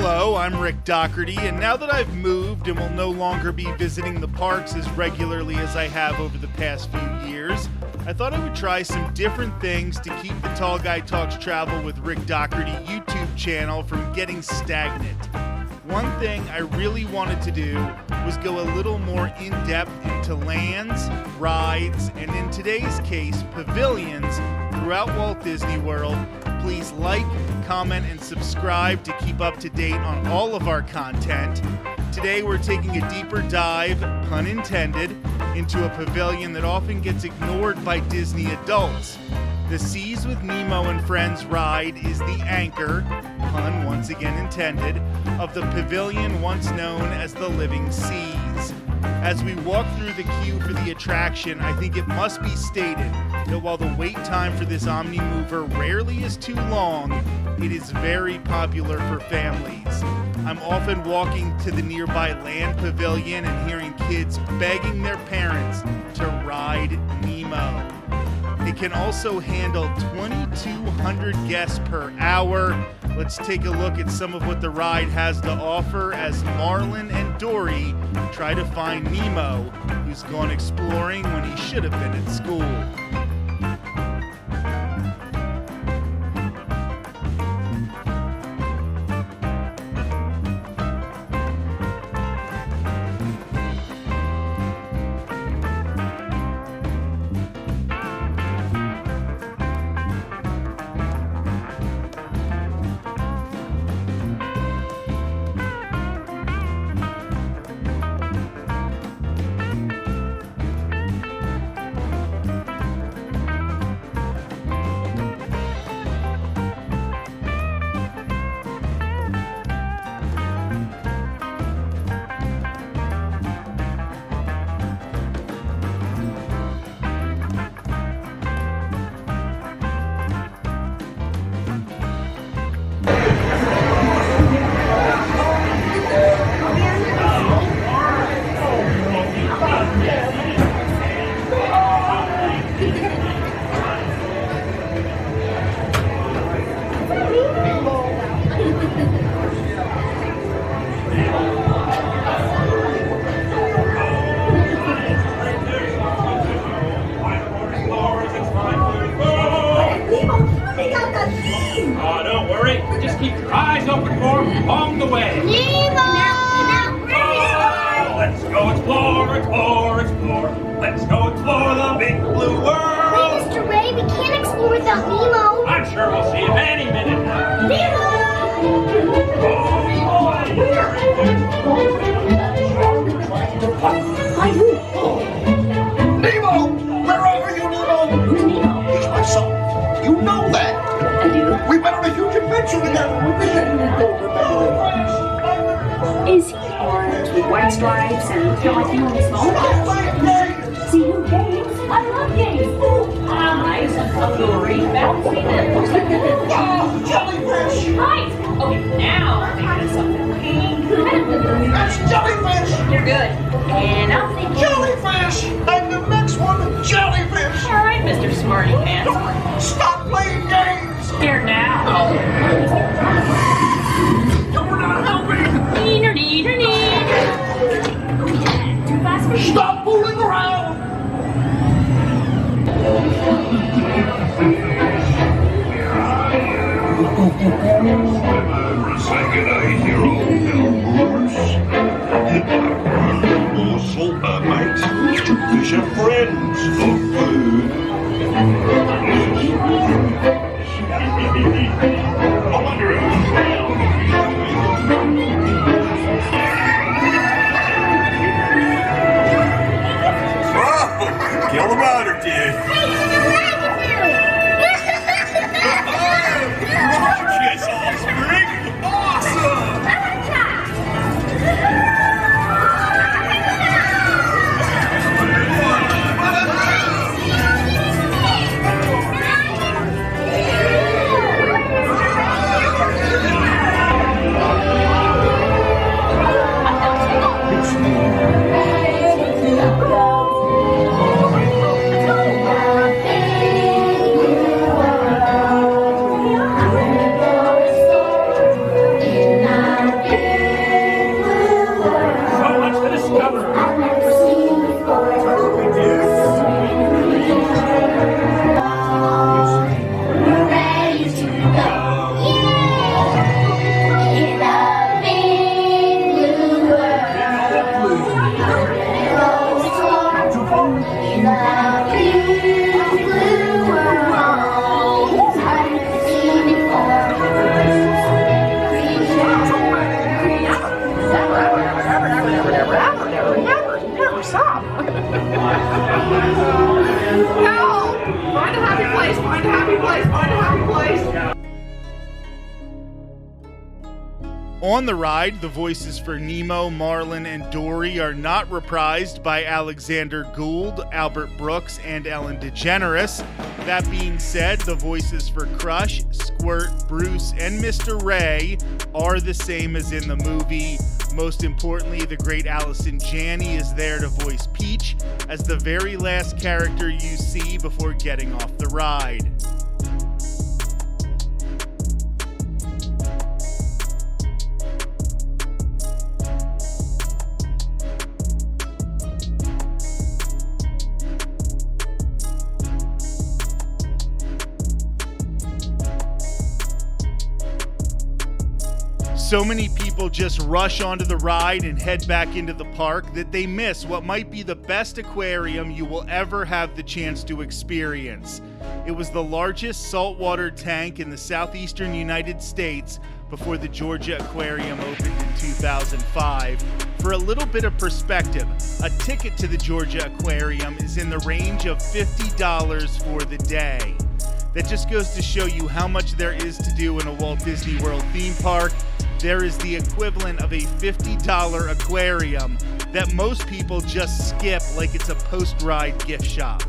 Hello, I'm Rick Doherty, and now that I've moved and will no longer be visiting the parks as regularly as I have over the past few years, I thought I would try some different things to keep the Tall Guy Talks Travel with Rick Doherty YouTube channel from getting stagnant. One thing I really wanted to do was go a little more in-depth into lands, rides, and in today's case, pavilions throughout Walt Disney World. Please like, comment, and subscribe to keep up to date on all of our content. Today we're taking a deeper dive, pun intended, into a pavilion that often gets ignored by Disney adults. The Seas with Nemo and Friends ride is the anchor, pun once again intended, of the pavilion once known as the Living Seas. As we walk through the queue for the attraction, I think it must be stated that while the wait time for this Omni-Mover rarely is too long, it is very popular for families. I'm often walking to the nearby land pavilion and hearing kids begging their parents to ride Nemo. It can also handle 2,200 guests per hour. Let's take a look at some of what the ride has to offer as Marlin and Dory try to find Nemo, who's gone exploring when he should have been at school. Don't worry, just keep your eyes open for him along the way. Nemo! Let's go explore, explore, explore. Let's go explore the big blue world. Wait, Mr. Ray, we can't explore without Nemo. I'm sure we'll see him any minute now. Nemo! Nemo! Where are you, Nemo? Who's Nemo? He's my son. You know that. I do. We went on a huge adventure together. Is he orange with white stripes and skeleton on his phone? See who games? I love games. Eyes, Dory, bouncy them. Oh, jellyfish! Right. Okay, now we're thinking of something. That's jellyfish! You're good. And I'm thinking. Jellyfish! And the next one, jellyfish! All right, Mr. Smarty Pants. Stop playing games! Here now. You're not helping! Neener, neener, neener. Too fast for you. Stop fooling around! For a second, I hear old Bruce. Morsel, mate. Fish are friends, not food. I wonder Oh, kill the motor, dude. Yes, awesome, Rick. Awesome. On the ride, the voices for Nemo, Marlin, and Dory are not reprised by Alexander Gould, Albert Brooks, and Ellen DeGeneres. That being said, the voices for Crush, Squirt, Bruce, and Mr. Ray are the same as in the movie. Most importantly, the great Allison Janney is there to voice Peach as the very last character you see before getting off the ride. So many people just rush onto the ride and head back into the park that they miss what might be the best aquarium you will ever have the chance to experience. It was the largest saltwater tank in the southeastern United States before the Georgia Aquarium opened in 2005. For a little bit of perspective, a ticket to the Georgia Aquarium is in the range of $50 for the day. That just goes to show you how much there is to do in a Walt Disney World theme park. There is the equivalent of a $50 aquarium that most people just skip like it's a post-ride gift shop.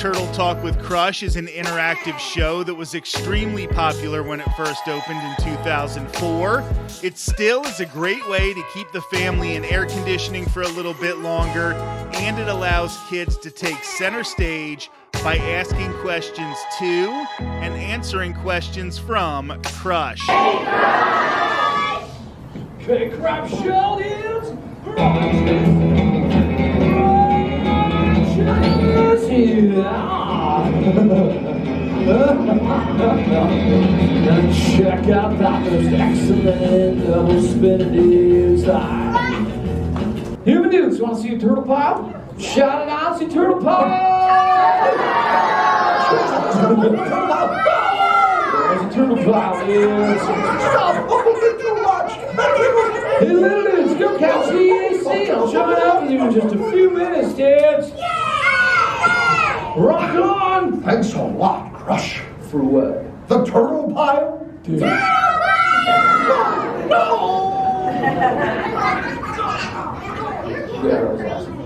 Turtle Talk with Crush is an interactive show that was extremely popular when it first opened in 2004. It still is a great way to keep the family in air conditioning for a little bit longer, and it allows kids to take center stage by asking questions to and answering questions from Crush. Okay, crab shell is now check out that most excellent double spin it is. Human dudes, want to see a turtle pile? Shout it out, see turtle pile! There's a turtle pile, yes. Stop moving too much. Hey, little dudes, go catch the EAC. I'll join up with you in just a few minutes, dudes. Rock on! Thanks a lot, Crush. For what? The turtle pile? Dude. No! Yeah, that was awesome.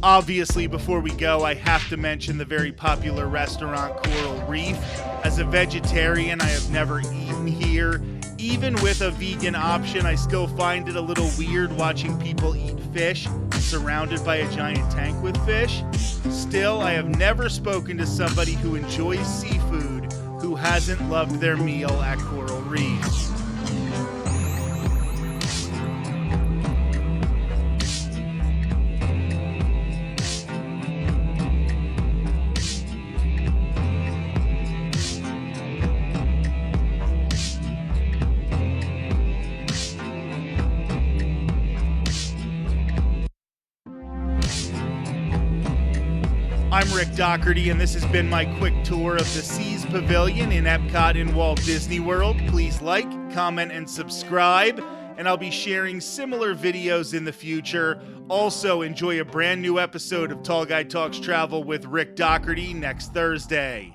Obviously, before we go, I have to mention the very popular restaurant Coral Reef. As a vegetarian, I have never eaten here. Even with a vegan option, I still find it a little weird watching people eat fish surrounded by a giant tank with fish. Still, I have never spoken to somebody who enjoys seafood who hasn't loved their meal at Coral Reef. I'm Rick Doherty, and this has been my quick tour of the Seas Pavilion in Epcot in Walt Disney World. Please like, comment, and subscribe, and I'll be sharing similar videos in the future. Also, enjoy a brand new episode of Tall Guy Talks Travel with Rick Doherty next Thursday.